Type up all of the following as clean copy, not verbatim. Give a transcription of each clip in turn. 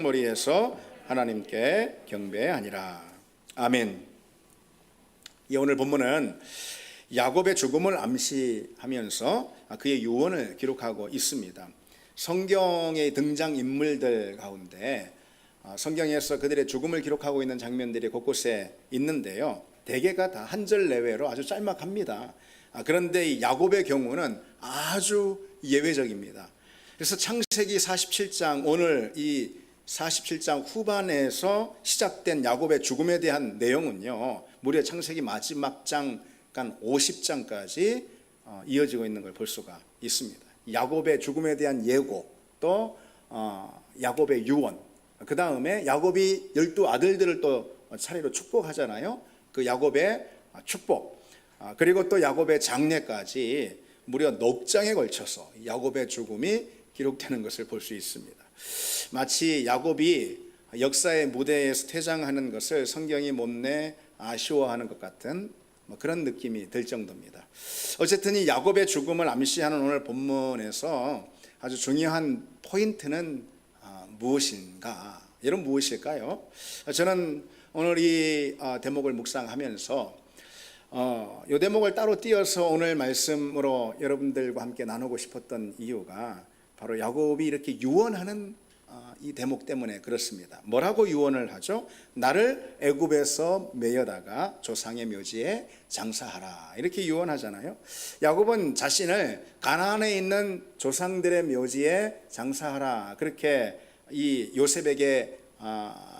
머리에서 하나님께 경배하니라. 아멘. 오늘 본문은 야곱의 죽음을 암시하면서 그의 유언을 기록하고 있습니다. 성경의 등장 인물들 가운데 성경에서 그들의 죽음을 기록하고 있는 장면들이 곳곳에 있는데요, 대개가 다 한 절 내외로 아주 짤막합니다. 그런데 이 야곱의 경우는 아주 예외적입니다. 그래서 창세기 47장, 오늘 이 47장 후반에서 시작된 야곱의 죽음에 대한 내용은요, 무려 창세기 마지막 장, 그러니까 50장까지 이어지고 있는 걸 볼 수가 있습니다. 야곱의 죽음에 대한 예고, 또 야곱의 유언, 그 다음에 야곱이 12아들들을 또 차례로 축복하잖아요. 그 야곱의 축복, 그리고 또 야곱의 장례까지 무려 넉 장에 걸쳐서 야곱의 죽음이 기록되는 것을 볼 수 있습니다. 마치 야곱이 역사의 무대에서 퇴장하는 것을 성경이 못내 아쉬워하는 것 같은 그런 느낌이 들 정도입니다. 어쨌든 이 야곱의 죽음을 암시하는 오늘 본문에서 아주 중요한 포인트는 무엇인가? 여러분, 무엇일까요? 저는 오늘 이 대목을 묵상하면서 이 대목을 따로 띄어서 오늘 말씀으로 여러분들과 함께 나누고 싶었던 이유가 바로 야곱이 이렇게 유언하는 이 대목 때문에 그렇습니다. 뭐라고 유언을 하죠? 나를 애굽에서 메어다가 조상의 묘지에 장사하라, 이렇게 유언하잖아요. 야곱은 자신을 가나안에 있는 조상들의 묘지에 장사하라, 그렇게 이 요셉에게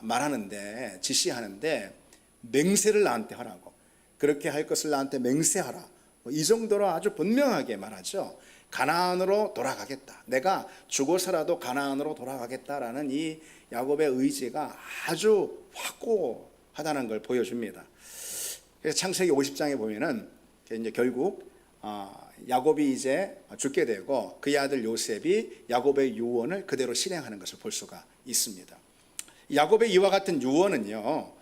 말하는데, 지시하는데, 맹세를 나한테 하라고, 그렇게 할 것을 나한테 맹세하라, 이 정도로 아주 분명하게 말하죠. 가나안으로 돌아가겠다, 내가 죽어서라도 가나안으로 돌아가겠다라는 이 야곱의 의지가 아주 확고하다는 걸 보여줍니다. 그래서 창세기 50장에 보면은 이제 결국 야곱이 이제 죽게 되고 그의 아들 요셉이 야곱의 유언을 그대로 실행하는 것을 볼 수가 있습니다. 야곱의 이와 같은 유언은요,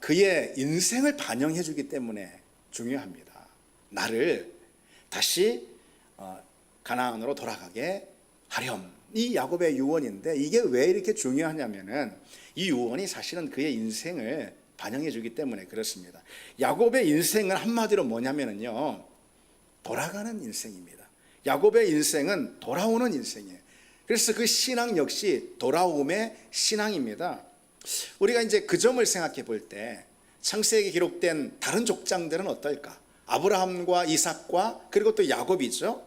그의 인생을 반영해 주기 때문에 중요합니다. 나를 다시 가나안으로 돌아가게 하렴, 이 야곱의 유언인데, 이게 왜 이렇게 중요하냐면은 이 유언이 사실은 그의 인생을 반영해 주기 때문에 그렇습니다. 야곱의 인생은 한마디로 뭐냐면은요, 돌아가는 인생입니다. 야곱의 인생은 돌아오는 인생이에요. 그래서 그 신앙 역시 돌아옴의 신앙입니다. 우리가 이제 그 점을 생각해 볼 때 창세기에 기록된 다른 족장들은 어떨까? 아브라함과 이삭과 그리고 또 야곱이죠.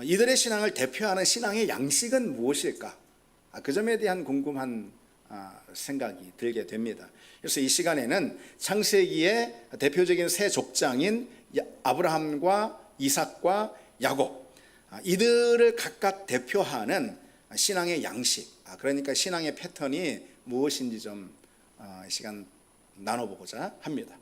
이들의 신앙을 대표하는 신앙의 양식은 무엇일까? 그 점에 대한 궁금한 생각이 들게 됩니다. 그래서 이 시간에는 창세기의 대표적인 세 족장인 아브라함과 이삭과 야곱, 이들을 각각 대표하는 신앙의 양식, 그러니까 신앙의 패턴이 무엇인지 좀 시간 나눠보고자 합니다.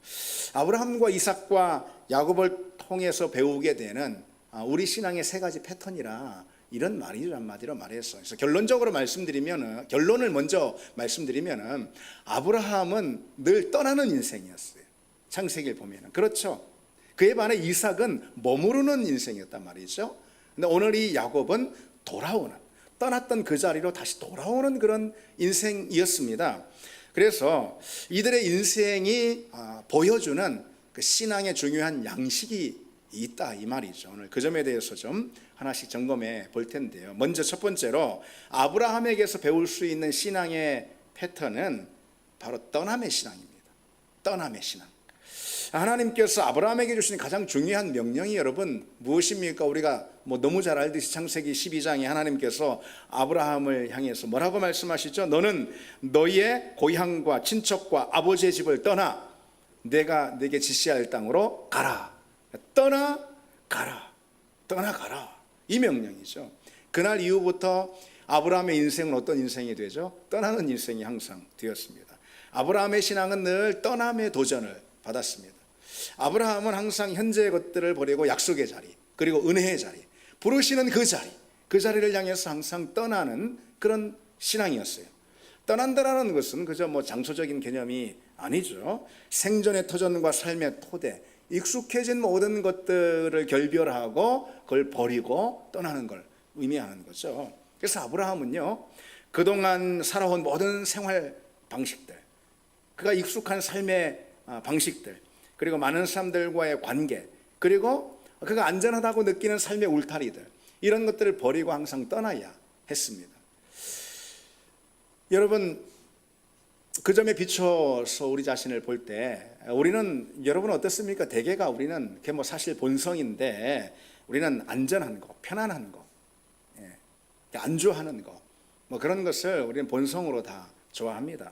아브라함과 이삭과 야곱을 통해서 배우게 되는 우리 신앙의 세 가지 패턴이라 이런 말이죠, 한마디로 말해서. 그래서 결론을 먼저 말씀드리면은 아브라함은 늘 떠나는 인생이었어요. 창세기를 보면은 그렇죠. 그에 반해 이삭은 머무르는 인생이었단 말이죠. 근데 오늘 이 야곱은 떠났던 그 자리로 다시 돌아오는 그런 인생이었습니다. 그래서 이들의 인생이 보여주는 그 신앙의 중요한 양식이 있다, 이 말이죠. 오늘 그 점에 대해서 좀 하나씩 점검해 볼 텐데요. 먼저 첫 번째로 아브라함에게서 배울 수 있는 신앙의 패턴은 바로 떠남의 신앙입니다. 떠남의 신앙. 하나님께서 아브라함에게 주신 가장 중요한 명령이 여러분 무엇입니까? 우리가 너무 잘 알듯이 창세기 12장에 하나님께서 아브라함을 향해서 뭐라고 말씀하시죠? 너는 너희의 고향과 친척과 아버지의 집을 떠나 내가 네게 지시할 땅으로 가라. 떠나가라. 이 명령이죠. 그날 이후부터 아브라함의 인생은 어떤 인생이 되죠? 떠나는 인생이 항상 되었습니다. 아브라함의 신앙은 늘 떠남의 도전을 받았습니다. 아브라함은 항상 현재의 것들을 버리고 약속의 자리, 그리고 은혜의 자리, 부르시는 그 자리를 향해서 항상 떠나는 그런 신앙이었어요. 떠난다라는 것은 그저 장소적인 개념이 아니죠. 생존의 터전과 삶의 토대, 익숙해진 모든 것들을 결별하고 그걸 버리고 떠나는 걸 의미하는 거죠. 그래서 아브라함은요, 그동안 살아온 모든 생활 방식들, 그가 익숙한 삶의 방식들, 그리고 많은 사람들과의 관계, 그리고 그가 안전하다고 느끼는 삶의 울타리들, 이런 것들을 버리고 항상 떠나야 했습니다. 여러분, 그 점에 비춰서 우리 자신을 볼 때 우리는, 여러분 어떻습니까? 대개가 우리는 그게 뭐 사실 본성인데 우리는 안전한 거, 편안한 거, 안주하는 거, 뭐 그런 것을 우리는 본성으로 다 좋아합니다.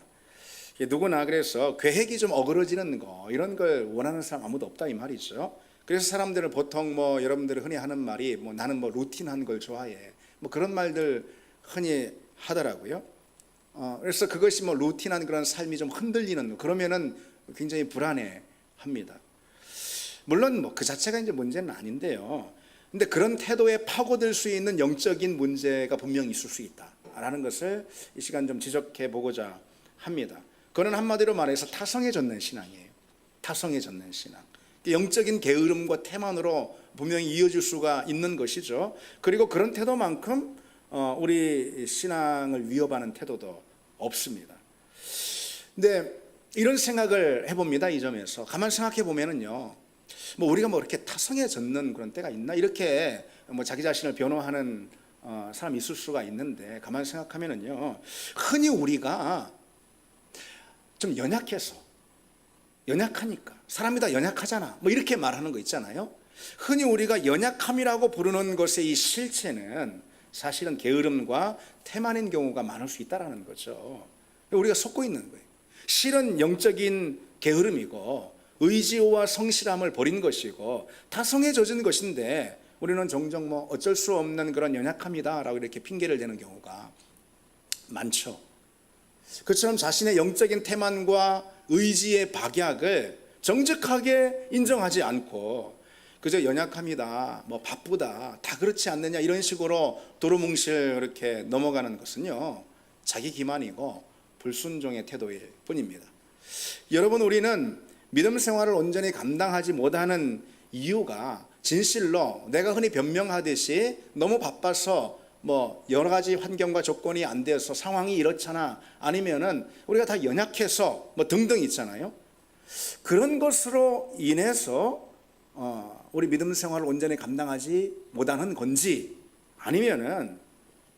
누구나 그래서 계획이 좀 어그러지는 거, 이런 걸 원하는 사람 아무도 없다 이 말이죠. 그래서 사람들은 보통 뭐 여러분들이 흔히 하는 말이 뭐 나는 뭐 루틴한 걸 좋아해, 뭐 그런 말들 흔히 하더라고요. 그래서 그것이 뭐 루틴한 그런 삶이 좀 흔들리는, 그러면은 굉장히 불안해합니다. 물론 뭐 그 자체가 이제 문제는 아닌데요. 근데 그런 태도에 파고들 수 있는 영적인 문제가 분명히 있을 수 있다라는 것을 이 시간 좀 지적해 보고자 합니다. 그는 한마디로 말해서 타성해졌는 신앙이에요. 타성해졌는 신앙. 영적인 게으름과 태만으로 분명히 이어질 수가 있는 것이죠. 그리고 그런 태도만큼 우리 신앙을 위협하는 태도도 없습니다. 근데 이런 생각을 해봅니다. 이 점에서 가만 생각해 보면은요, 뭐 우리가 뭐 이렇게 타성해졌는 그런 때가 있나, 이렇게 뭐 자기 자신을 변호하는 사람이 있을 수가 있는데, 가만 생각하면은요, 흔히 우리가 좀 연약하니까, 사람이 다 연약하잖아, 뭐 이렇게 말하는 거 있잖아요. 흔히 우리가 연약함이라고 부르는 것의 이 실체는 사실은 게으름과 태만인 경우가 많을 수 있다는 거죠. 우리가 속고 있는 거예요. 실은 영적인 게으름이고 의지와 성실함을 버린 것이고 타성에 젖은 것인데, 우리는 종종 뭐 어쩔 수 없는 그런 연약함이다라고 이렇게 핑계를 대는 경우가 많죠. 그처럼 자신의 영적인 태만과 의지의 박약을 정직하게 인정하지 않고 그저 연약합니다, 뭐 바쁘다, 다 그렇지 않느냐, 이런 식으로 도루뭉실 이렇게 넘어가는 것은요, 자기 기만이고 불순종의 태도일 뿐입니다. 여러분, 우리는 믿음 생활을 온전히 감당하지 못하는 이유가 진실로 내가 흔히 변명하듯이 너무 바빠서 뭐 여러 가지 환경과 조건이 안 돼서 상황이 이렇잖아, 아니면은 우리가 다 연약해서 뭐 등등 있잖아요. 그런 것으로 인해서 우리 믿음 생활을 온전히 감당하지 못하는 건지, 아니면은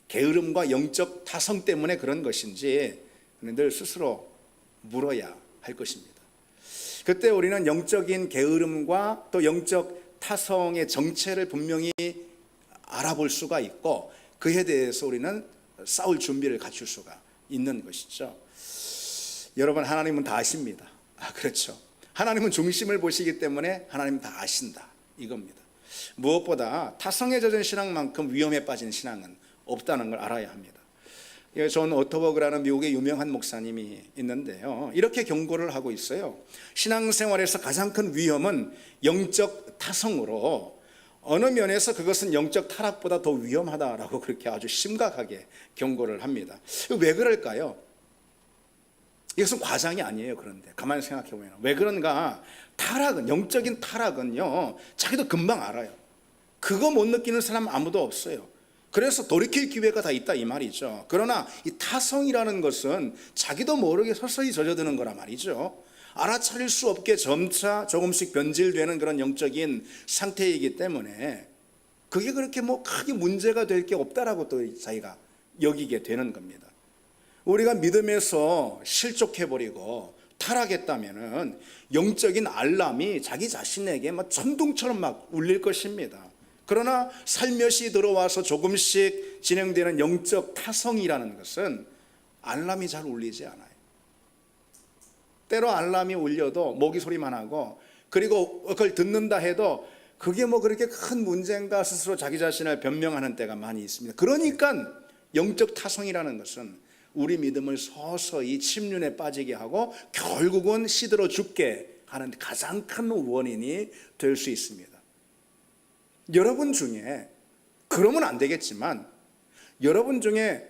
게으름과 영적 타성 때문에 그런 것인지 늘 스스로 물어야 할 것입니다. 그때 우리는 영적인 게으름과 또 영적 타성의 정체를 분명히 알아볼 수가 있고, 그에 대해서 우리는 싸울 준비를 갖출 수가 있는 것이죠. 여러분, 하나님은 다 아십니다. 그렇죠. 하나님은 중심을 보시기 때문에 하나님은 다 아신다, 이겁니다. 무엇보다 타성에 젖은 신앙만큼 위험에 빠진 신앙은 없다는 걸 알아야 합니다. 존 오토버그라는 미국의 유명한 목사님이 있는데요, 이렇게 경고를 하고 있어요. 신앙생활에서 가장 큰 위험은 영적 타성으로, 어느 면에서 그것은 영적 타락보다 더 위험하다라고 그렇게 아주 심각하게 경고를 합니다. 왜 그럴까요? 이것은 과장이 아니에요. 그런데 가만히 생각해 보면 왜 그런가? 타락은, 영적인 타락은요, 자기도 금방 알아요. 그거 못 느끼는 사람 아무도 없어요. 그래서 돌이킬 기회가 다 있다 이 말이죠. 그러나 이 타성이라는 것은 자기도 모르게 서서히 젖어드는 거란 말이죠. 알아차릴 수 없게 점차 조금씩 변질되는 그런 영적인 상태이기 때문에 그게 그렇게 뭐 크게 문제가 될 게 없다라고 또 자기가 여기게 되는 겁니다. 우리가 믿음에서 실족해버리고 타락했다면은 영적인 알람이 자기 자신에게 막 전동처럼 막 울릴 것입니다. 그러나 살며시 들어와서 조금씩 진행되는 영적 타성이라는 것은 알람이 잘 울리지 않아요. 때로 알람이 울려도 모기 소리만 하고, 그리고 그걸 듣는다 해도 그게 뭐 그렇게 큰 문제인가 스스로 자기 자신을 변명하는 때가 많이 있습니다. 그러니까 영적 타성이라는 것은 우리 믿음을 서서히 침륜에 빠지게 하고 결국은 시들어 죽게 하는 가장 큰 원인이 될 수 있습니다. 여러분 중에, 그러면 안 되겠지만 여러분 중에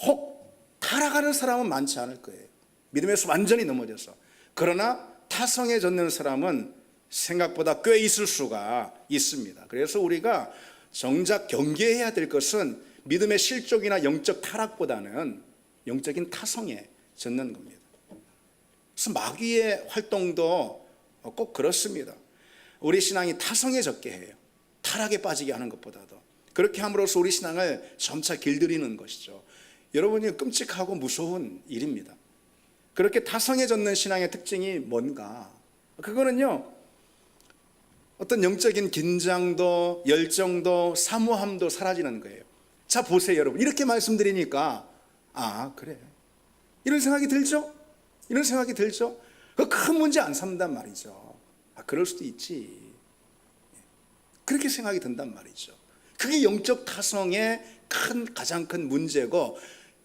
혹 타락하는 사람은 많지 않을 거예요. 믿음에서 완전히 넘어져서. 그러나 타성에 젖는 사람은 생각보다 꽤 있을 수가 있습니다. 그래서 우리가 정작 경계해야 될 것은 믿음의 실족이나 영적 타락보다는 영적인 타성에 젖는 겁니다. 그래서 마귀의 활동도 꼭 그렇습니다. 우리 신앙이 타성에 젖게 해요. 타락에 빠지게 하는 것보다도. 그렇게 함으로써 우리 신앙을 점차 길들이는 것이죠. 여러분이 끔찍하고 무서운 일입니다. 그렇게 타성에 젖는 신앙의 특징이 뭔가? 그거는요, 어떤 영적인 긴장도, 열정도, 사모함도 사라지는 거예요. 자, 보세요, 여러분. 이렇게 말씀드리니까, 아, 그래. 이런 생각이 들죠? 이런 생각이 들죠? 그 큰 문제 안 삼단 말이죠. 아, 그럴 수도 있지. 그렇게 생각이 든단 말이죠. 그게 영적 타성의 가장 큰 문제고,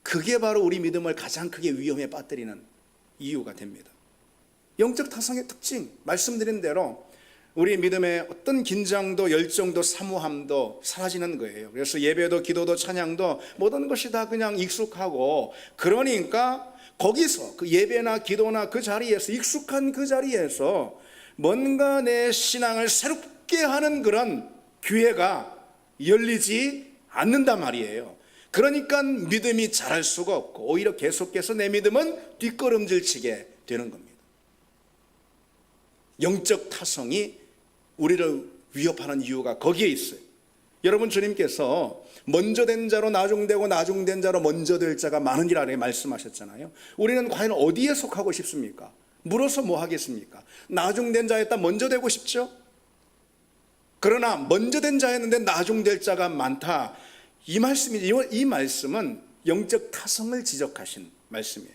그게 바로 우리 믿음을 가장 크게 위험에 빠뜨리는 이유가 됩니다. 영적 타성의 특징, 말씀드린 대로 우리 믿음의 어떤 긴장도 열정도 사모함도 사라지는 거예요. 그래서 예배도 기도도 찬양도 모든 것이 다 그냥 익숙하고, 그러니까 거기서 그 예배나 기도나 그 자리에서, 익숙한 그 자리에서 뭔가 내 신앙을 새롭게 하는 그런 기회가 열리지 않는단 말이에요. 그러니까 믿음이 자랄 수가 없고, 오히려 계속해서 내 믿음은 뒷걸음질치게 되는 겁니다. 영적 타성이 우리를 위협하는 이유가 거기에 있어요. 여러분, 주님께서 먼저 된 자로 나중되고 나중된 자로 먼저 될 자가 많으니라 말씀하셨잖아요. 우리는 과연 어디에 속하고 싶습니까? 물어서 뭐 하겠습니까? 나중된 자였다 먼저 되고 싶죠? 그러나 먼저 된 자였는데 나중될 자가 많다, 이 말씀이죠. 이 말씀은 영적 타성을 지적하신 말씀이에요.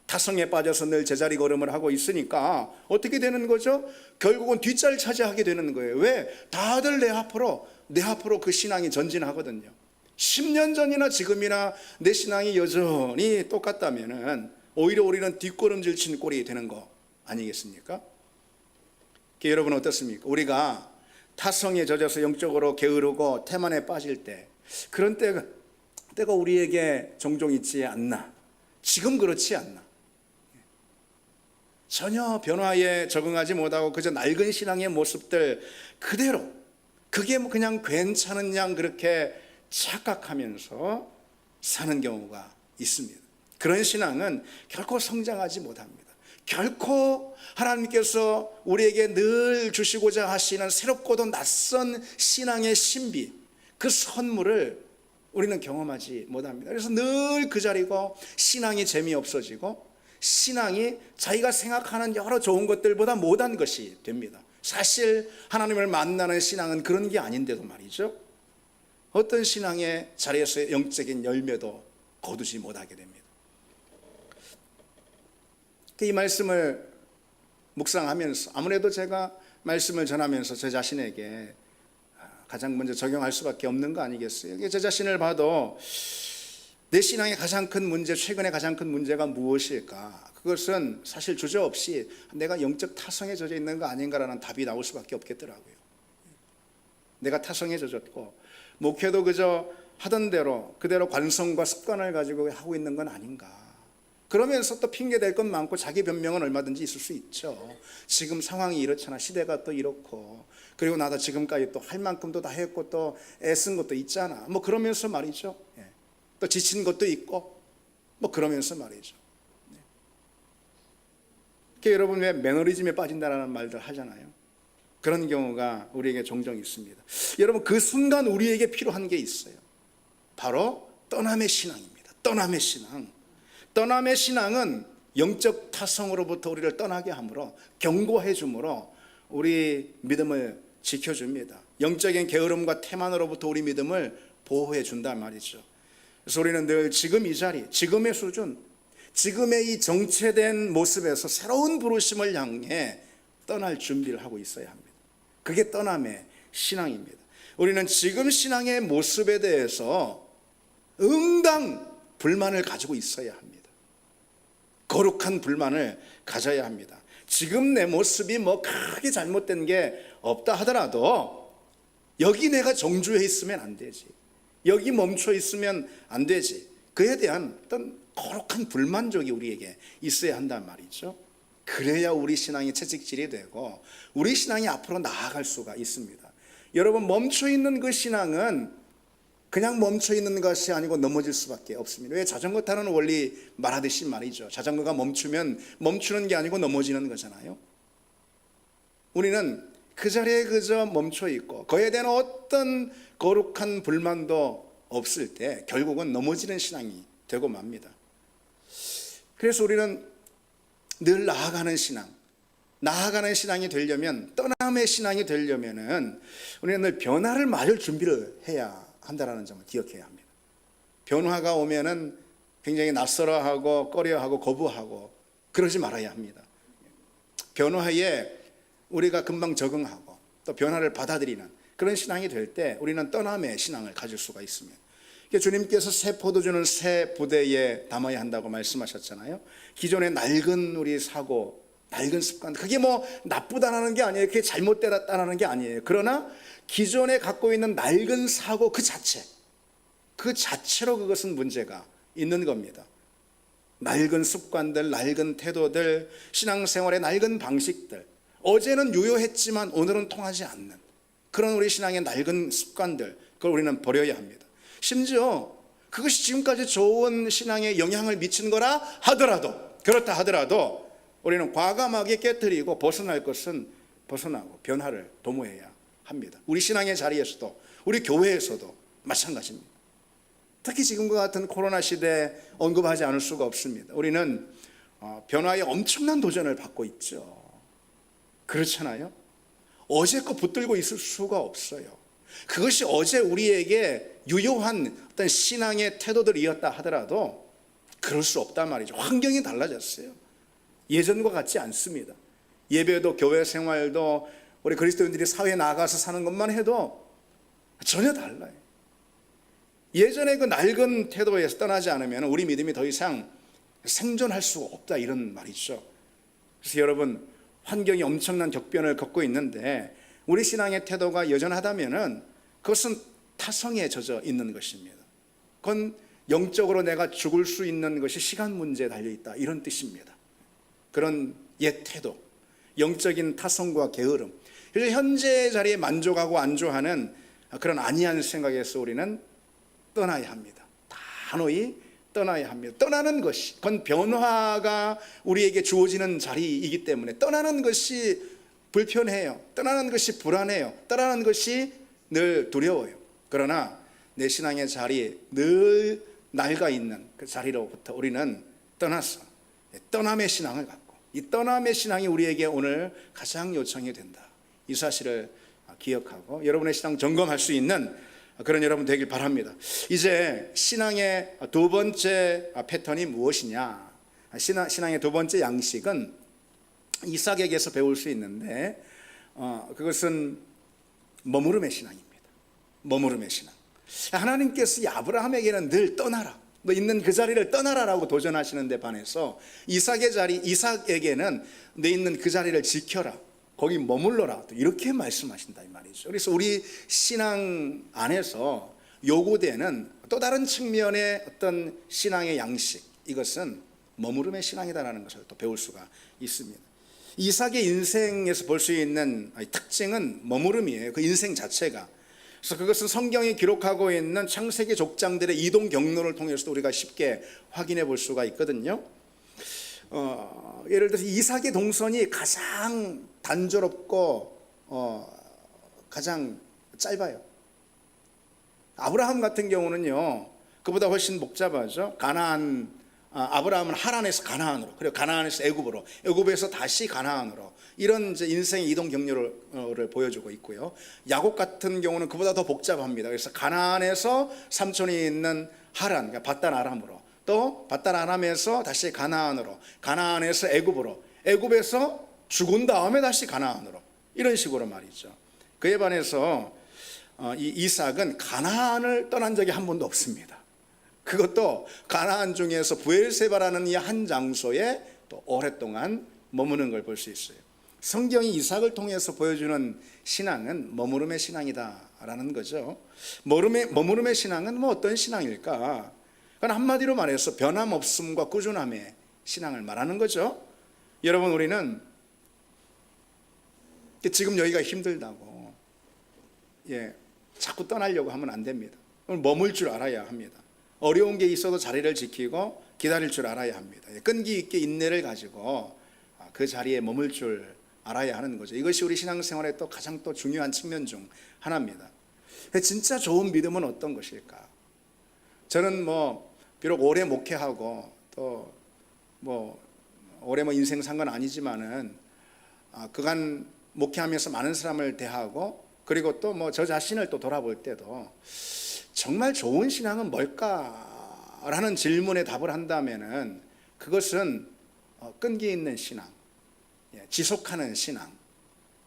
타성에 빠져서 늘 제자리 걸음을 하고 있으니까 어떻게 되는 거죠? 결국은 뒷자리를 차지하게 되는 거예요. 왜? 다들 내 앞으로 그 신앙이 전진하거든요. 10년 전이나 지금이나 내 신앙이 여전히 똑같다면은 오히려 우리는 뒷걸음질 친 꼴이 되는 거 아니겠습니까? 여러분 어떻습니까? 우리가 타성에 젖어서 영적으로 게으르고 태만에 빠질 때, 그런 때가 우리에게 종종 있지 않나? 지금 그렇지 않나? 전혀 변화에 적응하지 못하고 그저 낡은 신앙의 모습들 그대로, 그게 뭐 그냥 괜찮은 양 그렇게 착각하면서 사는 경우가 있습니다. 그런 신앙은 결코 성장하지 못합니다. 결코 하나님께서 우리에게 늘 주시고자 하시는 새롭고도 낯선 신앙의 신비, 그 선물을 우리는 경험하지 못합니다. 그래서 늘 그 자리고, 신앙이 재미없어지고, 신앙이 자기가 생각하는 여러 좋은 것들보다 못한 것이 됩니다. 사실 하나님을 만나는 신앙은 그런 게 아닌데도 말이죠, 어떤 신앙의 자리에서 영적인 열매도 거두지 못하게 됩니다. 이 말씀을 묵상하면서 아무래도 제가 말씀을 전하면서 제 자신에게 가장 먼저 적용할 수밖에 없는 거 아니겠어요? 제 자신을 봐도 내 신앙의 가장 큰 문제, 최근에 가장 큰 문제가 무엇일까? 그것은 사실 주저없이 내가 영적 타성에 젖어 있는 거 아닌가라는 답이 나올 수밖에 없겠더라고요. 내가 타성에 젖었고, 목회도 그저 하던 대로 그대로 관성과 습관을 가지고 하고 있는 건 아닌가. 그러면서 또 핑계댈 건 많고 자기 변명은 얼마든지 있을 수 있죠. 지금 상황이 이렇잖아, 시대가 또 이렇고, 그리고 나도 지금까지 또 할 만큼도 다 했고 또 애쓴 것도 있잖아, 뭐 그러면서 말이죠. 또 지친 것도 있고, 뭐 그러면서 말이죠. 여러분, 왜 매너리즘에 빠진다라는 말들 하잖아요. 그런 경우가 우리에게 종종 있습니다. 여러분, 그 순간 우리에게 필요한 게 있어요. 바로 떠남의 신앙입니다. 떠남의 신앙. 떠남의 신앙은 영적 타성으로부터 우리를 떠나게 함으로, 경고해 주므로 우리 믿음을 지켜줍니다. 영적인 게으름과 태만으로부터 우리 믿음을 보호해 준단 말이죠. 그래서 우리는 늘 지금 이 자리, 지금의 수준, 지금의 이 정체된 모습에서 새로운 부르심을 향해 떠날 준비를 하고 있어야 합니다. 그게 떠남의 신앙입니다. 우리는 지금 신앙의 모습에 대해서 응당 불만을 가지고 있어야 합니다. 거룩한 불만을 가져야 합니다. 지금 내 모습이 뭐 크게 잘못된 게 없다 하더라도 여기 내가 정주해 있으면 안 되지, 여기 멈춰 있으면 안 되지, 그에 대한 어떤 거룩한 불만족이 우리에게 있어야 한단 말이죠. 그래야 우리 신앙이 채찍질이 되고 우리 신앙이 앞으로 나아갈 수가 있습니다. 여러분, 멈춰 있는 그 신앙은 그냥 멈춰 있는 것이 아니고 넘어질 수밖에 없습니다. 왜? 자전거 타는 원리 말하듯이 말이죠. 자전거가 멈추면 멈추는 게 아니고 넘어지는 거잖아요. 우리는 그 자리에 그저 멈춰 있고 그에 대한 어떤 거룩한 불만도 없을 때 결국은 넘어지는 신앙이 되고 맙니다. 그래서 우리는 늘 나아가는 신앙이 되려면, 떠남의 신앙이 되려면은 우리는 늘 변화를 맞을 준비를 해야 한다는 점을 기억해야 합니다. 변화가 오면은 굉장히 낯설어하고 꺼려하고 거부하고 그러지 말아야 합니다. 변화에 우리가 금방 적응하고 또 변화를 받아들이는 그런 신앙이 될 때 우리는 떠남의 신앙을 가질 수가 있습니다. 주님께서 새 포도주는 새 부대에 담아야 한다고 말씀하셨잖아요. 기존의 낡은 우리 사고, 낡은 습관, 그게 뭐 나쁘다는 게 아니에요. 그게 잘못되었다는 게 아니에요. 그러나 기존에 갖고 있는 낡은 사고 그 자체로 그것은 문제가 있는 겁니다. 낡은 습관들, 낡은 태도들, 신앙생활의 낡은 방식들, 어제는 유효했지만 오늘은 통하지 않는 그런 우리 신앙의 낡은 습관들, 그걸 우리는 버려야 합니다. 심지어 그것이 지금까지 좋은 신앙에 영향을 미친 거라 하더라도, 그렇다 하더라도 우리는 과감하게 깨뜨리고 벗어날 것은 벗어나고 변화를 도모해야 합니다. 우리 신앙의 자리에서도, 우리 교회에서도 마찬가지입니다. 특히 지금과 같은 코로나 시대에 언급하지 않을 수가 없습니다. 우리는 변화에 엄청난 도전을 받고 있죠. 그렇잖아요. 어제 거 붙들고 있을 수가 없어요. 그것이 어제 우리에게 유효한 어떤 신앙의 태도들이었다 하더라도 그럴 수 없단 말이죠. 환경이 달라졌어요. 예전과 같지 않습니다. 예배도 교회 생활도 우리 그리스도인들이 사회에 나가서 사는 것만 해도 전혀 달라요. 예전에 그 낡은 태도에서 떠나지 않으면 우리 믿음이 더 이상 생존할 수가 없다, 이런 말이죠. 그래서 여러분, 환경이 엄청난 격변을 겪고 있는데 우리 신앙의 태도가 여전하다면은 그것은 타성에 젖어 있는 것입니다. 그건 영적으로 내가 죽을 수 있는 것이 시간 문제에 달려있다, 이런 뜻입니다. 그런 옛 태도, 영적인 타성과 게으름, 그래서 현재의 자리에 만족하고 안주하는 그런 안이한 생각에서 우리는 떠나야 합니다. 단호히 떠나야 합니다. 떠나는 것이, 그건 변화가 우리에게 주어지는 자리이기 때문에 떠나는 것이 불편해요. 떠나는 것이 불안해요. 떠나는 것이 늘 두려워요. 그러나 내 신앙의 자리, 늘 낡아 있는 그 자리로부터 우리는 떠나서 떠남의 신앙을 갖고, 이 떠남의 신앙이 우리에게 오늘 가장 요청이 된다, 이 사실을 기억하고 여러분의 신앙 점검할 수 있는 그런 여러분 되길 바랍니다. 이제 신앙의 두 번째 패턴이 무엇이냐? 신앙의 두 번째 양식은 이삭에게서 배울 수 있는데 그것은 머무름의 신앙입니다. 머무름의 신앙. 하나님께서 아브라함에게는 늘 떠나라, 너 있는 그 자리를 떠나라라고 도전하시는데 반해서 이삭에게는 너 있는 그 자리를 지켜라, 거기 머물러라, 이렇게 말씀하신다, 이 말이죠. 그래서 우리 신앙 안에서 요구되는 또 다른 측면의 어떤 신앙의 양식, 이것은 머무름의 신앙이다라는 것을 또 배울 수가 있습니다. 이삭의 인생에서 볼 수 있는 특징은 머무름이에요. 그 인생 자체가. 그래서 그것은 성경이 기록하고 있는 창세기 족장들의 이동 경로를 통해서도 우리가 쉽게 확인해 볼 수가 있거든요. 예를 들어서 이삭의 동선이 가장 단조롭고 가장 짧아요. 아브라함 같은 경우는요, 그보다 훨씬 복잡하죠. 아브라함은 하란에서 가나안으로, 그리고 가나안에서 애굽으로, 애굽에서 다시 가나안으로, 이런 이제 인생의 이동 경로를 보여주고 있고요. 야곱 같은 경우는 그보다 더 복잡합니다. 그래서 가나안에서 삼촌이 있는 하란, 그러니까 밧단 아람으로, 또 밧단 아람에서 다시 가나안으로, 가나안에서 애굽으로, 애굽에서 죽은 다음에 다시 가나안으로, 이런 식으로 말이죠. 그에 반해서 이 이삭은 가나안을 떠난 적이 한 번도 없습니다. 그것도 가나안 중에서 부엘세바라는 이 한 장소에 또 오랫동안 머무는 걸 볼 수 있어요. 성경이 이삭을 통해서 보여주는 신앙은 머무름의 신앙이다라는 거죠. 머무름의 신앙은 뭐 어떤 신앙일까? 그건 한마디로 말해서 변함없음과 꾸준함의 신앙을 말하는 거죠. 여러분, 우리는 지금 여기가 힘들다고 자꾸 떠나려고 하면 안 됩니다. 머물 줄 알아야 합니다. 어려운 게 있어도 자리를 지키고 기다릴 줄 알아야 합니다. 끈기 있게 인내를 가지고 그 자리에 머물 줄 알아야 하는 거죠. 이것이 우리 신앙생활의 또 가장 또 중요한 측면 중 하나입니다. 진짜 좋은 믿음은 어떤 것일까? 저는 비록 오래 목회하고 또 오래 인생 산 건 아니지만은 그간 목회하면서 많은 사람을 대하고 그리고 또 저 자신을 또 돌아볼 때도 정말 좋은 신앙은 뭘까라는 질문에 답을 한다면은 그것은 끈기 있는 신앙, 지속하는 신앙,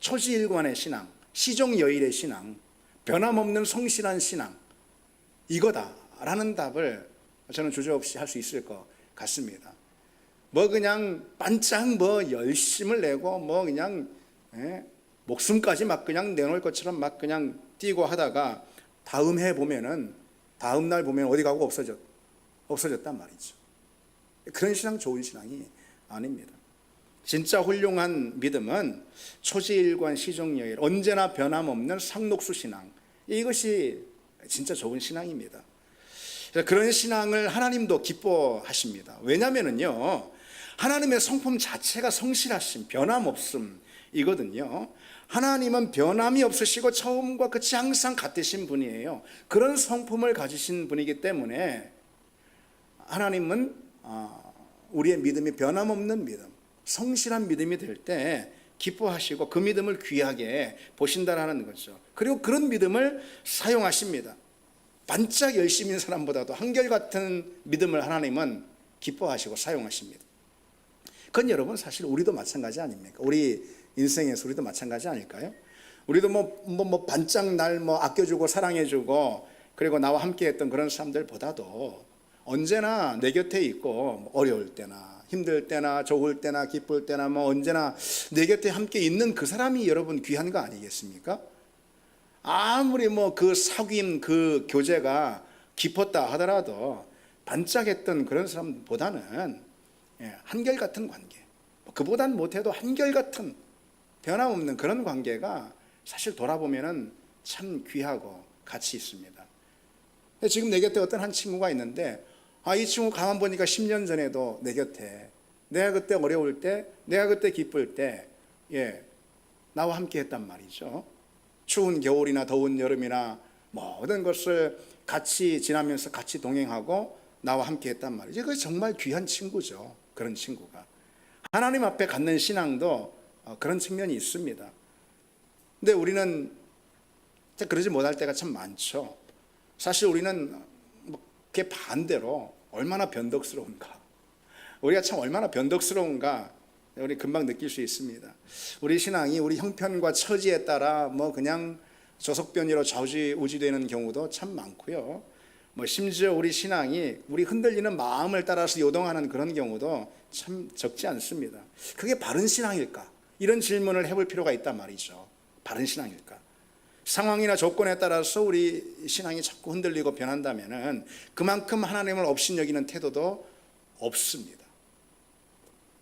초지일관의 신앙, 시종여일의 신앙, 변함없는 성실한 신앙, 이거다라는 답을 저는 주저없이 할 수 있을 것 같습니다. 그냥 반짝 열심을 내고 그냥 목숨까지 막 그냥 내놓을 것처럼 막 그냥 뛰고 하다가 다음 해 보면은 다음 날 보면 어디 가고 없어졌단 말이죠. 그런 신앙 좋은 신앙이 아닙니다. 진짜 훌륭한 믿음은 초지일관 시종여일, 언제나 변함없는 상록수 신앙, 이것이 진짜 좋은 신앙입니다. 그런 신앙을 하나님도 기뻐하십니다. 왜냐하면요, 하나님의 성품 자체가 성실하심, 변함없음이거든요. 하나님은 변함이 없으시고 처음과 끝이 항상 같으신 분이에요. 그런 성품을 가지신 분이기 때문에 하나님은 우리의 믿음이 변함없는 믿음, 성실한 믿음이 될 때 기뻐하시고 그 믿음을 귀하게 보신다라는 거죠. 그리고 그런 믿음을 사용하십니다. 반짝 열심인 사람보다도 한결같은 믿음을 하나님은 기뻐하시고 사용하십니다. 그건 여러분 사실 우리도 마찬가지 아닙니까? 우리 인생에서 우리도 마찬가지 아닐까요? 우리도 반짝 날 아껴주고 사랑해주고 그리고 나와 함께했던 그런 사람들보다도 언제나 내 곁에 있고 어려울 때나 힘들 때나 좋을 때나 기쁠 때나 언제나 내 곁에 함께 있는 그 사람이 여러분 귀한 거 아니겠습니까? 아무리 그 사귐 그 교제가 깊었다 하더라도 반짝했던 그런 사람보다는 한결같은 관계, 그보단 못해도 한결같은 변함없는 그런 관계가 사실 돌아보면은 참 귀하고 가치 있습니다. 지금 내 곁에 어떤 한 친구가 있는데 이 친구 가만 보니까 10년 전에도 내 곁에 내가 그때 어려울 때 내가 그때 기쁠 때 나와 함께 했단 말이죠. 추운 겨울이나 더운 여름이나 모든 것을 같이 지나면서 같이 동행하고 나와 함께 했단 말이죠. 그게 정말 귀한 친구죠. 그런 친구가 하나님 앞에 갖는 신앙도 그런 측면이 있습니다. 근데 우리는 그러지 못할 때가 참 많죠. 사실 우리는 그게 반대로 얼마나 변덕스러운가, 우리가 참 얼마나 변덕스러운가 우리 금방 느낄 수 있습니다. 우리 신앙이 우리 형편과 처지에 따라 그냥 조석변이로 좌우지되는 경우도 참 많고요. 심지어 우리 신앙이 우리 흔들리는 마음을 따라서 요동하는 그런 경우도 참 적지 않습니다. 그게 바른 신앙일까? 이런 질문을 해볼 필요가 있단 말이죠. 바른 신앙일까? 상황이나 조건에 따라서 우리 신앙이 자꾸 흔들리고 변한다면은 그만큼 하나님을 업신여기는 태도도 없습니다.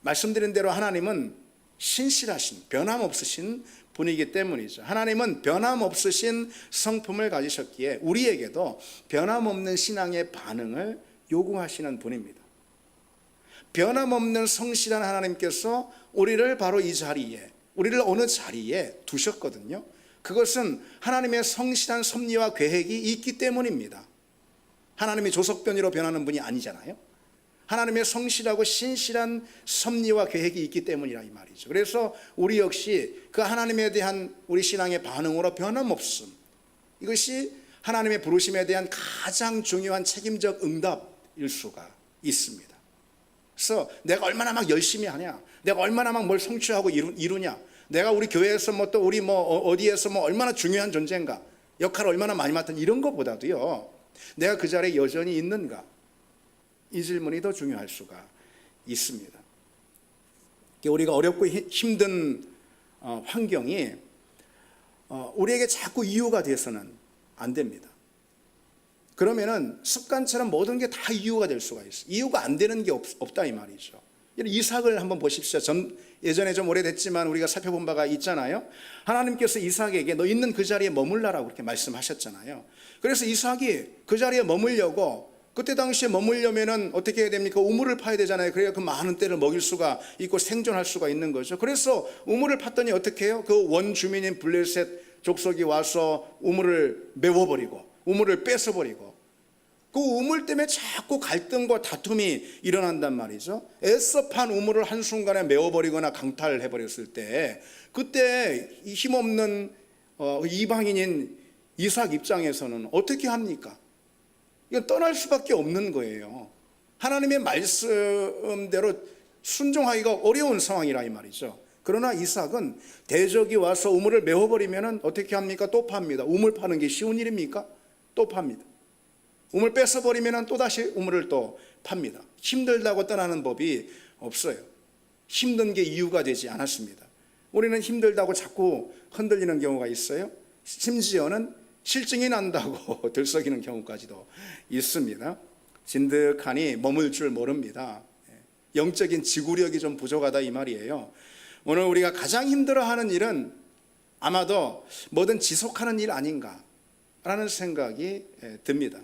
말씀드린 대로 하나님은 신실하신, 변함없으신 분이기 때문이죠. 하나님은 변함없으신 성품을 가지셨기에 우리에게도 변함없는 신앙의 반응을 요구하시는 분입니다. 변함없는 성실한 하나님께서 우리를 바로 이 자리에, 우리를 어느 자리에 두셨거든요. 그것은 하나님의 성실한 섭리와 계획이 있기 때문입니다. 하나님이 조석변이로 변하는 분이 아니잖아요. 하나님의 성실하고 신실한 섭리와 계획이 있기 때문이라 이 말이죠. 그래서 우리 역시 그 하나님에 대한 우리 신앙의 반응으로 변함없음, 이것이 하나님의 부르심에 대한 가장 중요한 책임적 응답일 수가 있습니다. 그래서 내가 얼마나 막 열심히 하냐, 내가 얼마나 막 뭘 성취하고 이루냐, 내가 우리 교회에서 또 우리 어디에서 얼마나 중요한 존재인가, 역할을 얼마나 많이 맡은 이런 것보다도요, 내가 그 자리에 여전히 있는가, 이 질문이 더 중요할 수가 있습니다. 우리가 어렵고 힘든 환경이 우리에게 자꾸 이유가 돼서는 안 됩니다. 그러면은 습관처럼 모든 게 다 이유가 될 수가 있어요. 이유가 안 되는 게 없다 이 말이죠. 이삭을 한번 보십시오. 예전에 좀 오래됐지만 우리가 살펴본 바가 있잖아요. 하나님께서 이삭에게 너 있는 그 자리에 머물라라고 그렇게 말씀하셨잖아요. 그래서 이삭이 그 자리에 머물려고, 그때 당시에 머물려면은 어떻게 해야 됩니까? 우물을 파야 되잖아요. 그래야 그 많은 떼를 먹일 수가 있고 생존할 수가 있는 거죠. 그래서 우물을 팠더니 어떻게 해요? 그 원주민인 블레셋 족속이 와서 우물을 메워버리고 우물을 뺏어버리고, 그 우물 때문에 자꾸 갈등과 다툼이 일어난단 말이죠. 애써 판 우물을 한순간에 메워버리거나 강탈해버렸을 때, 그때 힘없는 이방인인 이삭 입장에서는 어떻게 합니까? 이건 떠날 수밖에 없는 거예요. 하나님의 말씀대로 순종하기가 어려운 상황이라 이 말이죠. 그러나 이삭은 대적이 와서 우물을 메워버리면 어떻게 합니까? 또 팝니다. 우물 파는 게 쉬운 일입니까? 또 팝니다. 우물 뺏어버리면 또다시 우물을 또 팝니다. 힘들다고 떠나는 법이 없어요. 힘든 게 이유가 되지 않았습니다. 우리는 힘들다고 자꾸 흔들리는 경우가 있어요. 심지어는 실증이 난다고 들썩이는 경우까지도 있습니다. 진득하니 머물 줄 모릅니다. 영적인 지구력이 좀 부족하다 이 말이에요. 오늘 우리가 가장 힘들어하는 일은 아마도 뭐든 지속하는 일 아닌가라는 생각이 듭니다.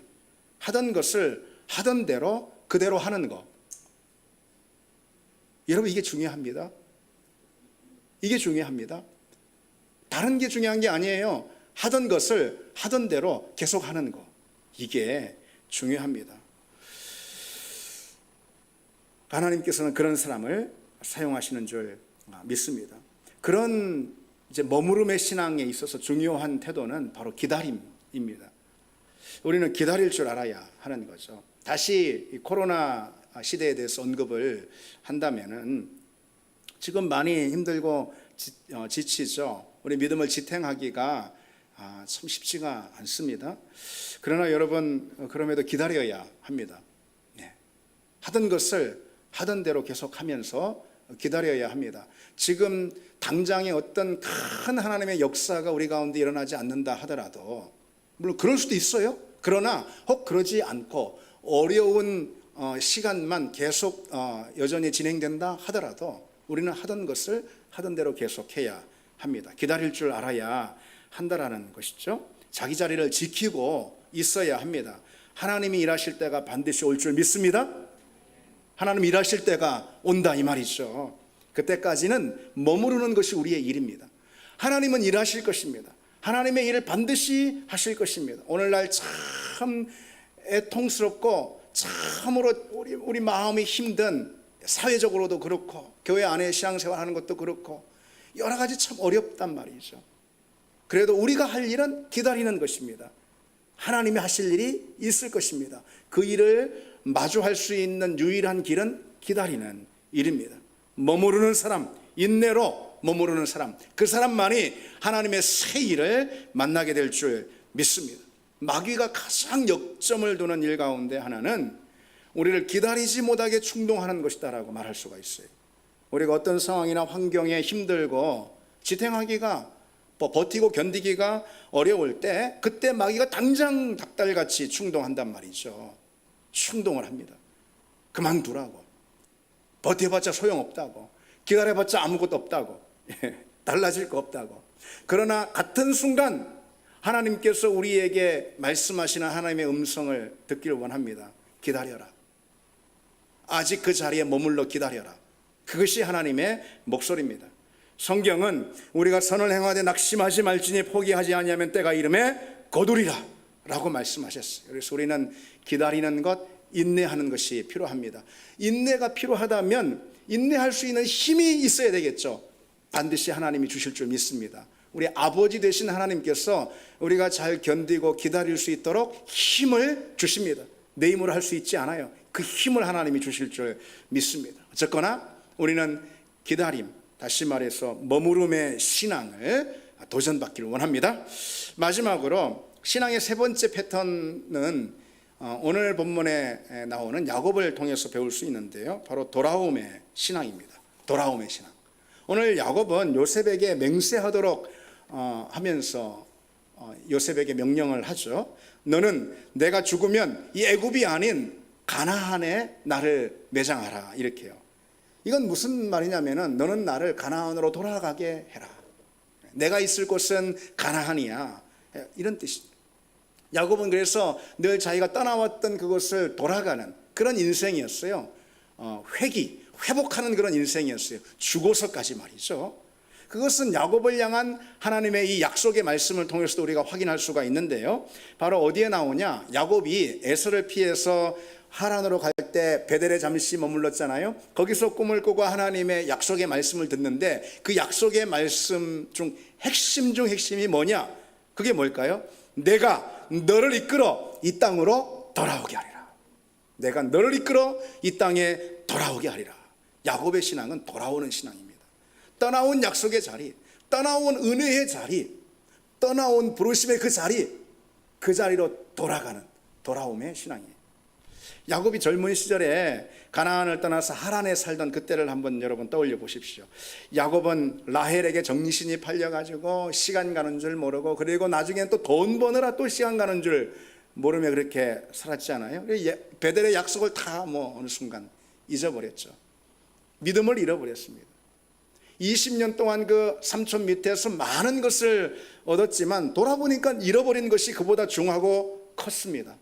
하던 것을 하던 대로 그대로 하는 것. 여러분, 이게 중요합니다. 이게 중요합니다. 다른 게 중요한 게 아니에요. 하던 것을 하던 대로 계속 하는 것. 이게 중요합니다. 하나님께서는 그런 사람을 사용하시는 줄 믿습니다. 그런 이제 머무름의 신앙에 있어서 중요한 태도는 바로 기다림입니다. 우리는 기다릴 줄 알아야 하는 거죠. 다시 이 코로나 시대에 대해서 언급을 한다면은 지금 많이 힘들고 지치죠. 우리 믿음을 지탱하기가 참 쉽지가 않습니다. 그러나 여러분, 그럼에도 기다려야 합니다. 네. 하던 것을 하던 대로 계속하면서 기다려야 합니다. 지금 당장에 어떤 큰 하나님의 역사가 우리 가운데 일어나지 않는다 하더라도, 물론 그럴 수도 있어요. 그러나 혹 그러지 않고 어려운 시간만 계속 여전히 진행된다 하더라도 우리는 하던 것을 하던 대로 계속해야 합니다. 기다릴 줄 알아야 한다라는 것이죠. 자기 자리를 지키고 있어야 합니다. 하나님이 일하실 때가 반드시 올 줄 믿습니다. 하나님 일하실 때가 온다 이 말이죠. 그때까지는 머무르는 것이 우리의 일입니다. 하나님은 일하실 것입니다. 하나님의 일을 반드시 하실 것입니다. 오늘날 참 애통스럽고 참으로 우리 마음이 힘든, 사회적으로도 그렇고 교회 안에 신앙생활하는 것도 그렇고 여러 가지 참 어렵단 말이죠. 그래도 우리가 할 일은 기다리는 것입니다. 하나님이 하실 일이 있을 것입니다. 그 일을 마주할 수 있는 유일한 길은 기다리는 일입니다. 머무르는 사람, 인내로 머무르는 사람, 그 사람만이 하나님의 새 일을 만나게 될 줄 믿습니다. 마귀가 가장 역점을 두는 일 가운데 하나는 우리를 기다리지 못하게 충동하는 것이다라고 말할 수가 있어요. 우리가 어떤 상황이나 환경에 힘들고 지탱하기가, 버티고 견디기가 어려울 때, 그때 마귀가 당장 닭달같이 충동한단 말이죠. 충동을 합니다. 그만두라고, 버텨봤자 소용없다고, 기다려봤자 아무것도 없다고, 달라질 거 없다고. 그러나 같은 순간 하나님께서 우리에게 말씀하시는 하나님의 음성을 듣기를 원합니다. 기다려라. 아직 그 자리에 머물러 기다려라. 그것이 하나님의 목소리입니다. 성경은 우리가 선을 행하되 낙심하지 말지니 포기하지 아니하면 때가 이름에 거두리라 라고 말씀하셨어요. 그래서 우리는 기다리는 것, 인내하는 것이 필요합니다. 인내가 필요하다면 인내할 수 있는 힘이 있어야 되겠죠. 반드시 하나님이 주실 줄 믿습니다. 우리 아버지 되신 하나님께서 우리가 잘 견디고 기다릴 수 있도록 힘을 주십니다. 내 힘으로 할 수 있지 않아요. 그 힘을 하나님이 주실 줄 믿습니다. 어쨌거나 우리는 기다림, 다시 말해서 머무름의 신앙을 도전받기를 원합니다. 마지막으로 신앙의 세 번째 패턴은 오늘 본문에 나오는 야곱을 통해서 배울 수 있는데요, 바로 돌아옴의 신앙입니다. 돌아옴의 신앙. 오늘 야곱은 요셉에게 맹세하도록 하면서 요셉에게 명령을 하죠. 너는 내가 죽으면 이 애굽이 아닌 가나안에 나를 매장하라, 이렇게요. 이건 무슨 말이냐면은 너는 나를 가나안으로 돌아가게 해라. 내가 있을 곳은 가나안이야. 이런 뜻이죠. 야곱은 그래서 늘 자기가 떠나왔던 그곳을 돌아가는 그런 인생이었어요. 회복하는 그런 인생이었어요. 죽어서까지 말이죠. 그것은 야곱을 향한 하나님의 이 약속의 말씀을 통해서도 우리가 확인할 수가 있는데요. 바로 어디에 나오냐? 야곱이 에서를 피해서 하란으로 갈 때 베델에 잠시 머물렀잖아요. 거기서 꿈을 꾸고 하나님의 약속의 말씀을 듣는데 그 약속의 말씀 중 핵심이 뭐냐? 그게 뭘까요? 내가 너를 이끌어 이 땅으로 돌아오게 하리라. 내가 너를 이끌어 이 땅에 돌아오게 하리라. 야곱의 신앙은 돌아오는 신앙입니다. 떠나온 약속의 자리, 떠나온 은혜의 자리, 떠나온 부르심의 그 자리, 그 자리로 돌아오음의 신앙이에요. 야곱이 젊은 시절에 가나안을 떠나서 하란에 살던 그때를 한번 여러분 떠올려 보십시오. 야곱은 라헬에게 정신이 팔려가지고 시간 가는 줄 모르고, 그리고 나중에 또 돈 버느라 또 시간 가는 줄 모르며 그렇게 살았지 않아요? 베델의 약속을 다 어느 순간 잊어버렸죠. 믿음을 잃어버렸습니다. 20년 동안 그 삼촌 밑에서 많은 것을 얻었지만 돌아보니까 잃어버린 것이 그보다 중하고 컸습니다.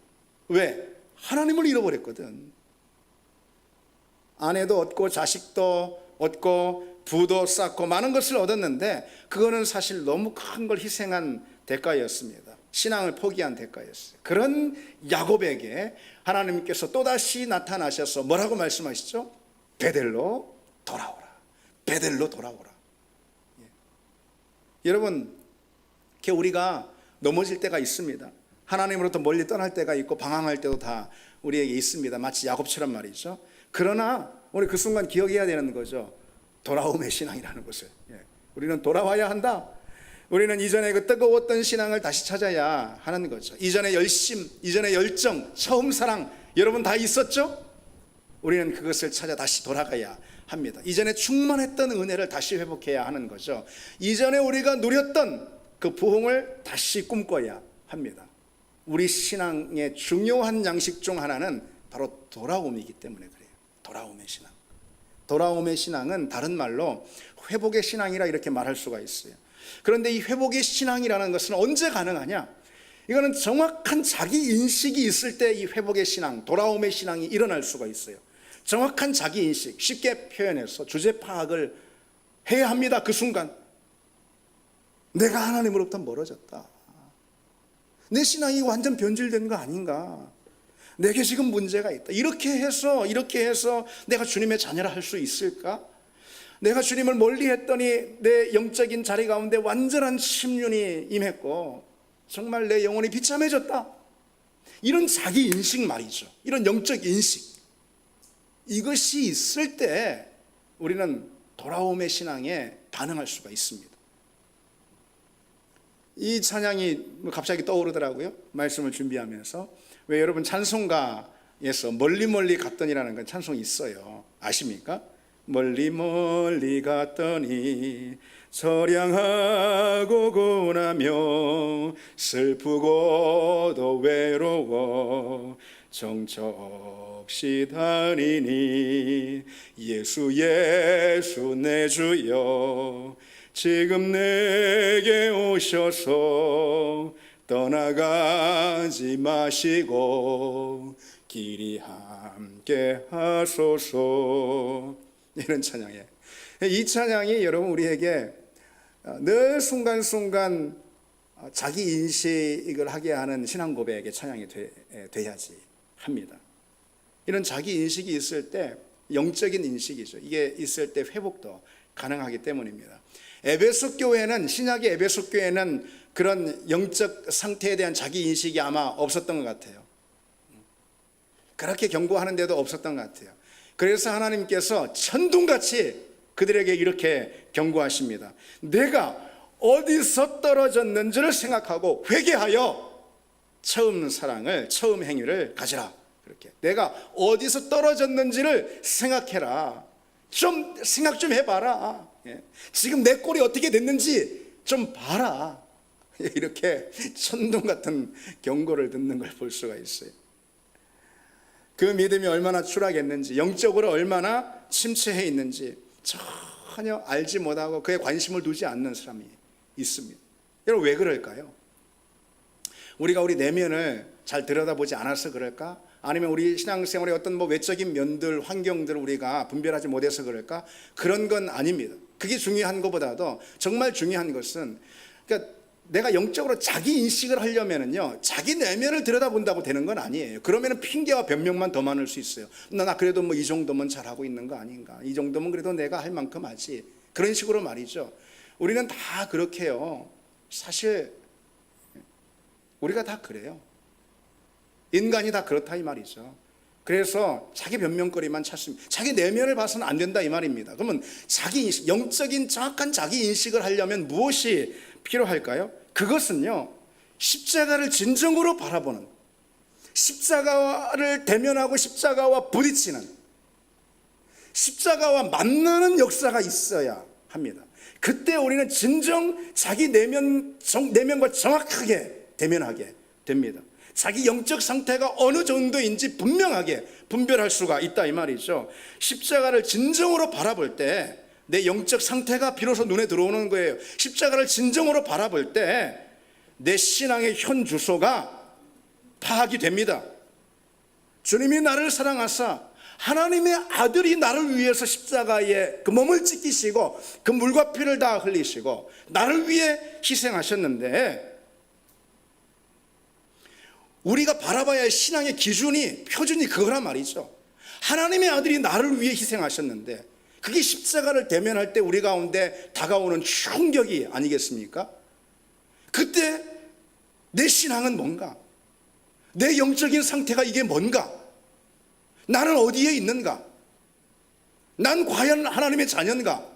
왜? 하나님을 잃어버렸거든. 아내도 얻고 자식도 얻고 부도 쌓고 많은 것을 얻었는데 그거는 사실 너무 큰 걸 희생한 대가였습니다. 신앙을 포기한 대가였어요. 그런 야곱에게 하나님께서 또다시 나타나셔서 뭐라고 말씀하시죠? 베델로 돌아오라. 베델로 돌아오라. 여러분, 우리가 넘어질 때가 있습니다. 하나님으로부터 멀리 떠날 때가 있고 방황할 때도 다 우리에게 있습니다. 마치 야곱처럼 말이죠. 그러나 우리 그 순간 기억해야 되는 거죠. 돌아옴의 신앙이라는 것을. 우리는 돌아와야 한다. 우리는 이전에 그 뜨거웠던 신앙을 다시 찾아야 하는 거죠. 이전의 열심, 이전의 열정, 처음 사랑 여러분 다 있었죠? 우리는 그것을 찾아 다시 돌아가야 합니다. 이전에 충만했던 은혜를 다시 회복해야 하는 거죠. 이전에 우리가 누렸던 그 부흥을 다시 꿈꿔야 합니다. 우리 신앙의 중요한 양식 중 하나는 바로 돌아옴이기 때문에 그래요. 돌아옴의 신앙. 돌아옴의 신앙은 다른 말로 회복의 신앙이라 이렇게 말할 수가 있어요. 그런데 이 회복의 신앙이라는 것은 언제 가능하냐? 이거는 정확한 자기 인식이 있을 때 이 회복의 신앙, 돌아옴의 신앙이 일어날 수가 있어요. 정확한 자기 인식, 쉽게 표현해서 주제 파악을 해야 합니다. 그 순간 내가 하나님으로부터 멀어졌다. 내 신앙이 완전 변질된 거 아닌가? 내게 지금 문제가 있다. 이렇게 해서 내가 주님의 자녀라 할 수 있을까? 내가 주님을 멀리 했더니 내 영적인 자리 가운데 완전한 침륜이 임했고 정말 내 영혼이 비참해졌다. 이런 자기 인식 말이죠. 이런 영적 인식. 이것이 있을 때 우리는 돌아옴의 신앙에 반응할 수가 있습니다. 이 찬양이 갑자기 떠오르더라고요. 말씀을 준비하면서. 왜 여러분 찬송가에서 멀리 갔더니라는 건 찬송이 있어요. 아십니까? 멀리 갔더니 처량하고 고나며 슬프고도 외로워 정처없이 다니니 예수 내 주여 지금 내게 오셔서 떠나가지 마시고 길이 함께 하소서. 이런 찬양이에요. 이 찬양이 여러분 우리에게 늘 순간순간 자기 인식을 하게 하는 신앙 고백의 찬양이 돼야지 합니다. 이런 자기 인식이 있을 때 영적인 인식이죠. 이게 있을 때 회복도 가능하기 때문입니다. 에베소 교회는, 신약의 에베소 교회는 그런 영적 상태에 대한 자기 인식이 아마 없었던 것 같아요. 그렇게 경고하는데도 없었던 것 같아요. 그래서 하나님께서 천둥같이 그들에게 이렇게 경고하십니다. 내가 어디서 떨어졌는지를 생각하고 회개하여 처음 사랑을, 처음 행위를 가지라. 그렇게 내가 어디서 떨어졌는지를 생각해라. 좀 생각 좀 해봐라. 지금 내 꼴이 어떻게 됐는지 좀 봐라. 이렇게 천둥 같은 경고를 듣는 걸 볼 수가 있어요. 그 믿음이 얼마나 추락했는지, 영적으로 얼마나 침체해 있는지 전혀 알지 못하고 그에 관심을 두지 않는 사람이 있습니다. 여러분, 왜 그럴까요? 우리가 우리 내면을 잘 들여다보지 않아서 그럴까? 아니면 우리 신앙생활의 어떤 외적인 면들, 환경들을 우리가 분별하지 못해서 그럴까? 그런 건 아닙니다. 그게 중요한 것보다도 정말 중요한 것은, 그러니까 내가 영적으로 자기 인식을 하려면은요, 자기 내면을 들여다본다고 되는 건 아니에요. 그러면은 핑계와 변명만 더 많을 수 있어요. 나 그래도 이 정도면 잘하고 있는 거 아닌가? 이 정도면 그래도 내가 할 만큼 하지. 그런 식으로 말이죠. 우리는 다 그렇게 해요. 사실 우리가 다 그래요. 인간이 다 그렇다 이 말이죠. 그래서 자기 변명거리만 찾습니다. 자기 내면을 봐서는 안 된다 이 말입니다. 그러면 자기 인식, 영적인 정확한 자기 인식을 하려면 무엇이 필요할까요? 그것은요, 십자가를 진정으로 바라보는, 십자가를 대면하고 십자가와 부딪히는, 십자가와 만나는 역사가 있어야 합니다. 그때 우리는 진정 자기 내면과 정확하게 대면하게 됩니다. 자기 영적 상태가 어느 정도인지 분명하게 분별할 수가 있다 이 말이죠. 십자가를 진정으로 바라볼 때 내 영적 상태가 비로소 눈에 들어오는 거예요. 십자가를 진정으로 바라볼 때 내 신앙의 현 주소가 파악이 됩니다. 주님이 나를 사랑하사 하나님의 아들이 나를 위해서 십자가에 그 몸을 찢기시고 그 물과 피를 다 흘리시고 나를 위해 희생하셨는데, 우리가 바라봐야 할 신앙의 기준이, 표준이 그거란 말이죠. 하나님의 아들이 나를 위해 희생하셨는데, 그게 십자가를 대면할 때 우리 가운데 다가오는 충격이 아니겠습니까? 그때 내 신앙은 뭔가? 내 영적인 상태가 이게 뭔가? 나는 어디에 있는가? 난 과연 하나님의 자녀인가?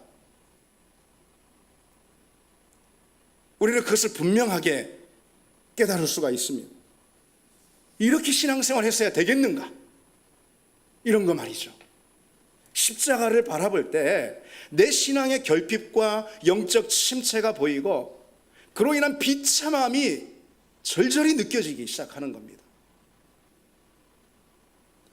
우리는 그것을 분명하게 깨달을 수가 있습니다. 이렇게 신앙생활 했어야 되겠는가? 이런 거 말이죠. 십자가를 바라볼 때 내 신앙의 결핍과 영적 침체가 보이고 그로 인한 비참함이 절절히 느껴지기 시작하는 겁니다.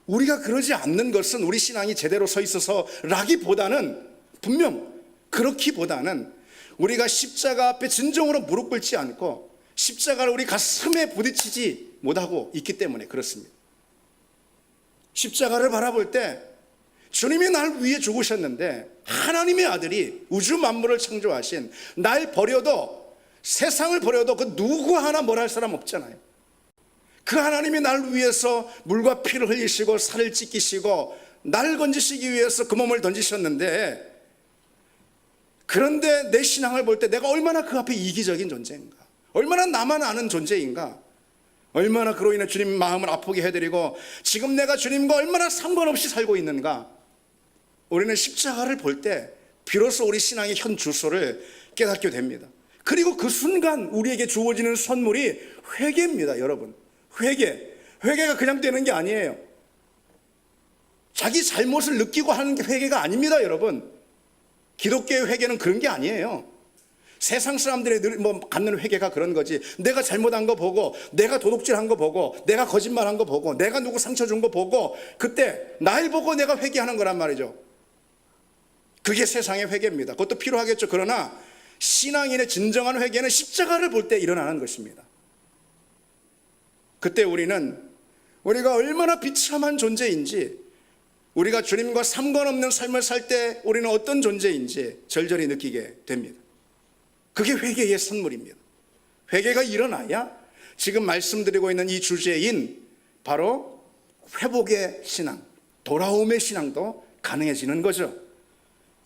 우리가 그러지 않는 것은 우리 신앙이 제대로 서 있어서라기보다는, 분명 그렇기보다는 우리가 십자가 앞에 진정으로 무릎 꿇지 않고 십자가를 우리 가슴에 부딪히지 못하고 있기 때문에 그렇습니다. 십자가를 바라볼 때 주님이 날 위해 죽으셨는데, 하나님의 아들이 우주 만물을 창조하신 날 버려도, 세상을 버려도 그 누구 하나 뭘 할 사람 없잖아요. 그 하나님이 날 위해서 물과 피를 흘리시고 살을 찢기시고 나를 건지시기 위해서 그 몸을 던지셨는데, 그런데 내 신앙을 볼 때 내가 얼마나 그 앞에 이기적인 존재인가, 얼마나 나만 아는 존재인가, 얼마나 그로 인해 주님 마음을 아프게 해드리고 지금 내가 주님과 얼마나 상관없이 살고 있는가. 우리는 십자가를 볼 때 비로소 우리 신앙의 현 주소를 깨닫게 됩니다. 그리고 그 순간 우리에게 주어지는 선물이 회개입니다. 여러분, 회개가 그냥 되는 게 아니에요. 자기 잘못을 느끼고 하는 게 회개가 아닙니다. 여러분, 기독교의 회개는 그런 게 아니에요. 세상 사람들이 갖는 회개가 그런 거지. 내가 잘못한 거 보고, 내가 도둑질한 거 보고, 내가 거짓말한 거 보고, 내가 누구 상처 준 거 보고, 그때 날 보고 내가 회개하는 거란 말이죠. 그게 세상의 회개입니다. 그것도 필요하겠죠. 그러나 신앙인의 진정한 회개는 십자가를 볼 때 일어나는 것입니다. 그때 우리가 얼마나 비참한 존재인지, 우리가 주님과 상관없는 삶을 살 때 우리는 어떤 존재인지 절절히 느끼게 됩니다. 그게 회개의 선물입니다. 회개가 일어나야 지금 말씀드리고 있는 이 주제인 바로 회복의 신앙, 돌아옴의 신앙도 가능해지는 거죠.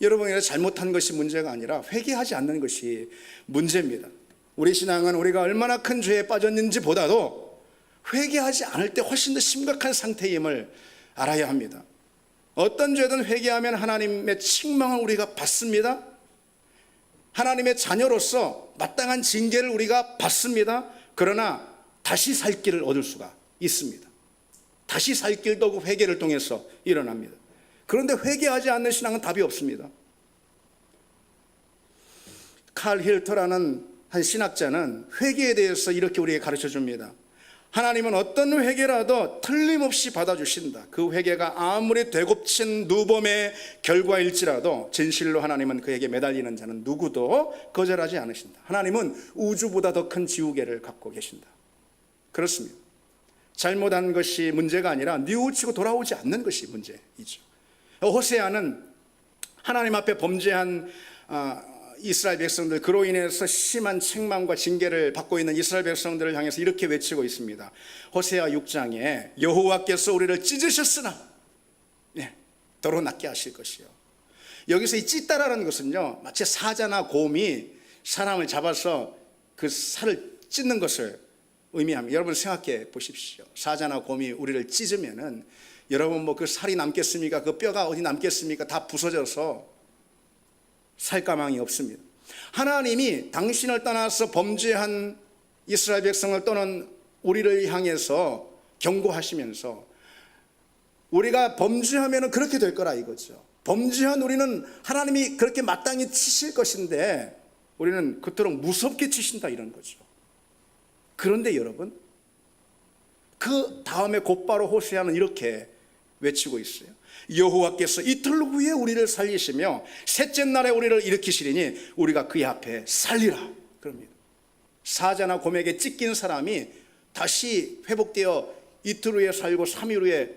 여러분이 잘못한 것이 문제가 아니라 회개하지 않는 것이 문제입니다. 우리 신앙은 우리가 얼마나 큰 죄에 빠졌는지 보다도 회개하지 않을 때 훨씬 더 심각한 상태임을 알아야 합니다. 어떤 죄든 회개하면 하나님의 책망을 우리가 받습니다. 하나님의 자녀로서 마땅한 징계를 우리가 받습니다. 그러나 다시 살 길을 얻을 수가 있습니다. 다시 살 길도 그 회개를 통해서 일어납니다. 그런데 회개하지 않는 신앙은 답이 없습니다. 칼 힐터라는 한 신학자는 회개에 대해서 이렇게 우리에게 가르쳐 줍니다. 하나님은 어떤 회개라도 틀림없이 받아주신다. 그 회개가 아무리 되곱친 누범의 결과일지라도 진실로 하나님은 그에게 매달리는 자는 누구도 거절하지 않으신다. 하나님은 우주보다 더 큰 지우개를 갖고 계신다. 그렇습니다. 잘못한 것이 문제가 아니라 뉘우치고 돌아오지 않는 것이 문제이죠. 호세아는 하나님 앞에 범죄한 이스라엘 백성들, 그로 인해서 심한 책망과 징계를 받고 있는 이스라엘 백성들을 향해서 이렇게 외치고 있습니다. 호세아 6장에 여호와께서 우리를 찢으셨으나 더러 낫게 하실 것이요. 여기서 이 찢다라는 것은요, 마치 사자나 곰이 사람을 잡아서 그 살을 찢는 것을 의미합니다. 여러분 생각해 보십시오. 사자나 곰이 우리를 찢으면은 여러분 뭐 그 살이 남겠습니까? 그 뼈가 어디 남겠습니까? 다 부서져서 살가망이 없습니다. 하나님이 당신을 떠나서 범죄한 이스라엘 백성을 떠난 우리를 향해서 경고하시면서 우리가 범죄하면 그렇게 될 거라 이거죠. 범죄한 우리는 하나님이 그렇게 마땅히 치실 것인데 우리는 그토록 무섭게 치신다 이런 거죠. 그런데 여러분, 그 다음에 곧바로 호세아는 이렇게 외치고 있어요. 여호와께서 이틀 후에 우리를 살리시며 셋째 날에 우리를 일으키시리니 우리가 그의 앞에 살리라. 그럽니다. 사자나 곰에게 찢긴 사람이 다시 회복되어 이틀 후에 살고 3일 후에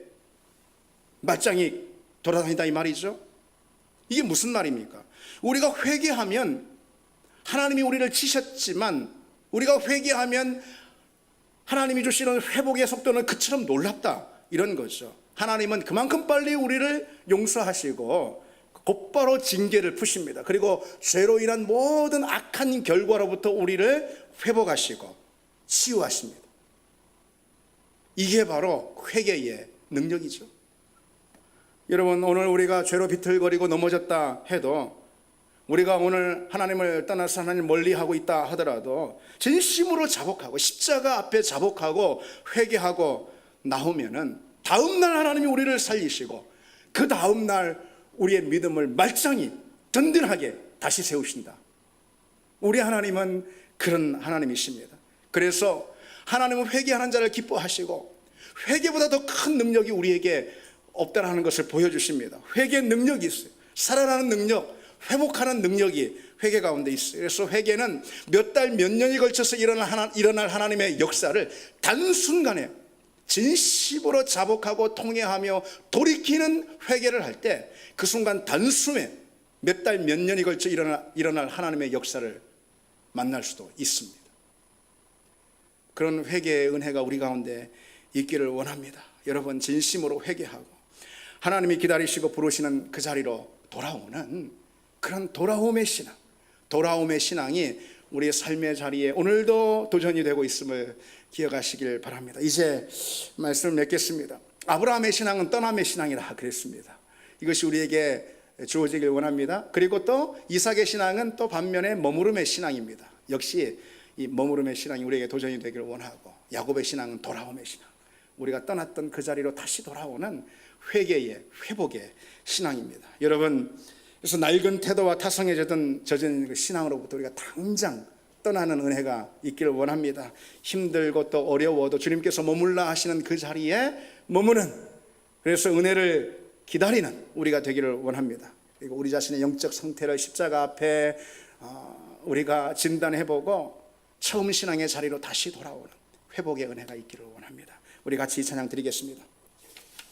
말짱이 돌아다닌다 이 말이죠. 이게 무슨 말입니까? 우리가 회개하면 하나님이 우리를 치셨지만 우리가 회개하면 하나님이 주시는 회복의 속도는 그처럼 놀랍다 이런 거죠. 하나님은 그만큼 빨리 우리를 용서하시고 곧바로 징계를 푸십니다. 그리고 죄로 인한 모든 악한 결과로부터 우리를 회복하시고 치유하십니다. 이게 바로 회개의 능력이죠. 여러분, 오늘 우리가 죄로 비틀거리고 넘어졌다 해도, 우리가 오늘 하나님을 떠나서 하나님 멀리하고 있다 하더라도 진심으로 자복하고 십자가 앞에 자복하고 회개하고 나오면은 다음 날 하나님이 우리를 살리시고 그 다음 날 우리의 믿음을 말짱히 든든하게 다시 세우신다. 우리 하나님은 그런 하나님이십니다. 그래서 하나님은 회개하는 자를 기뻐하시고 회개보다 더 큰 능력이 우리에게 없다라는 것을 보여주십니다. 회개의 능력이 있어요. 살아나는 능력, 회복하는 능력이 회개 가운데 있어요. 그래서 회개는 몇 달, 몇 년이 걸쳐서 일어날 하나님의 역사를 단순간에 진심으로 자복하고 통회하며 돌이키는 회개를 할 때 그 순간 단숨에 몇 달, 몇 년이 걸쳐 일어날 하나님의 역사를 만날 수도 있습니다. 그런 회개의 은혜가 우리 가운데 있기를 원합니다. 여러분, 진심으로 회개하고 하나님이 기다리시고 부르시는 그 자리로 돌아오는 그런 돌아옴의 신앙, 돌아옴의 신앙이 우리의 삶의 자리에 오늘도 도전이 되고 있음을 기억하시길 바랍니다. 이제 말씀을 맺겠습니다. 아브라함의 신앙은 떠남의 신앙이라 그랬습니다. 이것이 우리에게 주어지길 원합니다. 그리고 또 이삭의 신앙은 또 반면에 머무름의 신앙입니다. 역시 이 머무름의 신앙이 우리에게 도전이 되기를 원하고, 야곱의 신앙은 돌아옴의 신앙, 우리가 떠났던 그 자리로 다시 돌아오는 회개의 회복의 신앙입니다. 여러분, 그래서 낡은 태도와 타성에 젖은 그 신앙으로부터 우리가 당장 떠나는 은혜가 있기를 원합니다. 힘들고 또 어려워도 주님께서 머물라 하시는 그 자리에 머무는, 그래서 은혜를 기다리는 우리가 되기를 원합니다. 그리고 우리 자신의 영적 상태를 십자가 앞에 우리가 진단해보고 처음 신앙의 자리로 다시 돌아오는 회복의 은혜가 있기를 원합니다. 우리 같이 이 찬양 드리겠습니다.